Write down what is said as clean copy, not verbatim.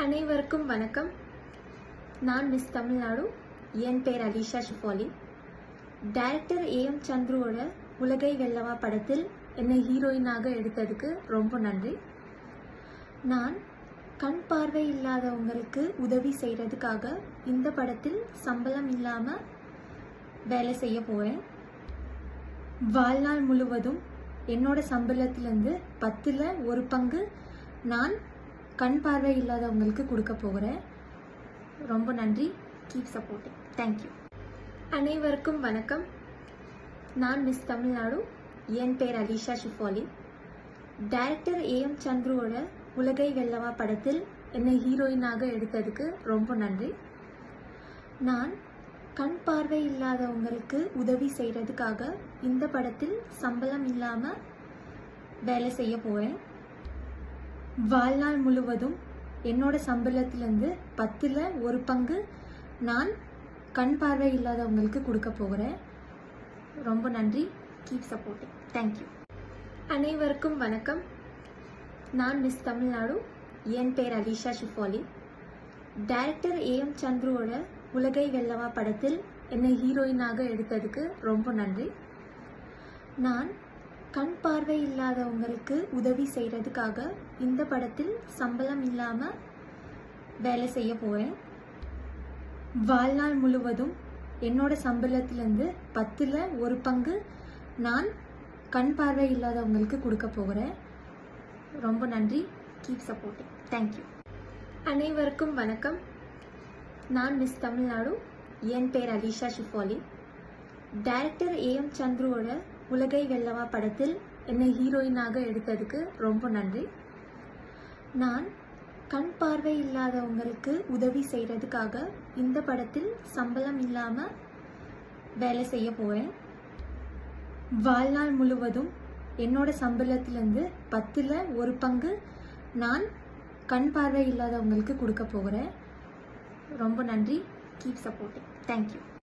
அனைவருக்கும் வணக்கம். நான் மிஸ் தமிழ்நாடு. என் பேர் அலிஷா ஷிஃபாலி. டைரக்டர் ஏஎம் சந்துருவோட உலகை வெல்லவா படத்தில் என்னை ஹீரோயினாக எடுத்ததுக்கு ரொம்ப நன்றி. நான் கண் பார்வை இல்லாதவங்களுக்கு உதவி செய்கிறதுக்காக இந்த படத்தில் சம்பளம் இல்லாமல் வேலை செய்ய போகிறேன். வாழ்நாள் முழுவதும் என்னோட சம்பளத்திலேருந்து 10ல் 1 பங்கு நான் கண் பார்வை இல்லாதவங்களுக்கு கொடுக்க போகிறேன். ரொம்ப நன்றி. Keep supporting. தேங்க்யூ. அனைவருக்கும் வணக்கம். நான் மிஸ் தமிழ்நாடு. என் பேர் அலிஷா ஷிஃபாலி. டைரக்டர் ஏஎம் சந்துருவோட உலகை வெல்லவா படத்தில் என்னை ஹீரோயினாக எடுத்ததுக்கு ரொம்ப நன்றி. நான் கண் பார்வை இல்லாதவங்களுக்கு உதவி செய்கிறதுக்காக இந்த படத்தில் சம்பளம் இல்லாமல் வேலை செய்ய போகிறேன். வாழ்நாள் முழுவதும் என்னோட சம்பளத்திலேருந்து 10ல் 1 பங்கு நான் கண் பார்வை இல்லாதவங்களுக்கு கொடுக்க போகிறேன். ரொம்ப நன்றி. Keep supporting. தேங்க்யூ. அனைவருக்கும் வணக்கம். நான் மிஸ் தமிழ்நாடு. என் பேர் அலிஷா ஷிஃபாலி. டைரக்டர் ஏஎம் சந்துருவோட உலகை வெல்லவா படத்தில் என்னை ஹீரோயினாக எடுத்ததுக்கு ரொம்ப நன்றி. நான் கண் பார்வை இல்லாதவங்களுக்கு உதவி செய்கிறதுக்காக இந்த படத்தில் சம்பளம் இல்லாமல் வேலை செய்ய போகிறேன். வாழ்நாள் முழுவதும் என்னோட சம்பளத்திலேருந்து 10ல் 1 பங்கு நான் கண் பார்வை இல்லாதவங்களுக்கு கொடுக்க போகிறேன். ரொம்ப நன்றி. Keep supporting. தேங்க்யூ. அனைவருக்கும் வணக்கம். நான் மிஸ் தமிழ்நாடு. என் பேர் அலிஷா ஷிஃபாலி. டைரக்டர் ஏஎம் சந்துருவோட உலகை வெல்லவா படத்தில் என்னை ஹீரோயினாக எடுத்ததுக்கு ரொம்ப நன்றி. நான் கண் பார்வை இல்லாதவங்களுக்கு உதவி செய்கிறதுக்காக இந்த படத்தில் சம்பளம் இல்லாமல் வேலை செய்ய போகிறேன். வாழ்நாள் முழுவதும் என்னோட சம்பளத்திலேருந்து 10ல் 1 பங்கு நான் கண் பார்வை இல்லாதவங்களுக்கு கொடுக்க போகிறேன். ரொம்ப நன்றி. Keep supporting. தேங்க்யூ.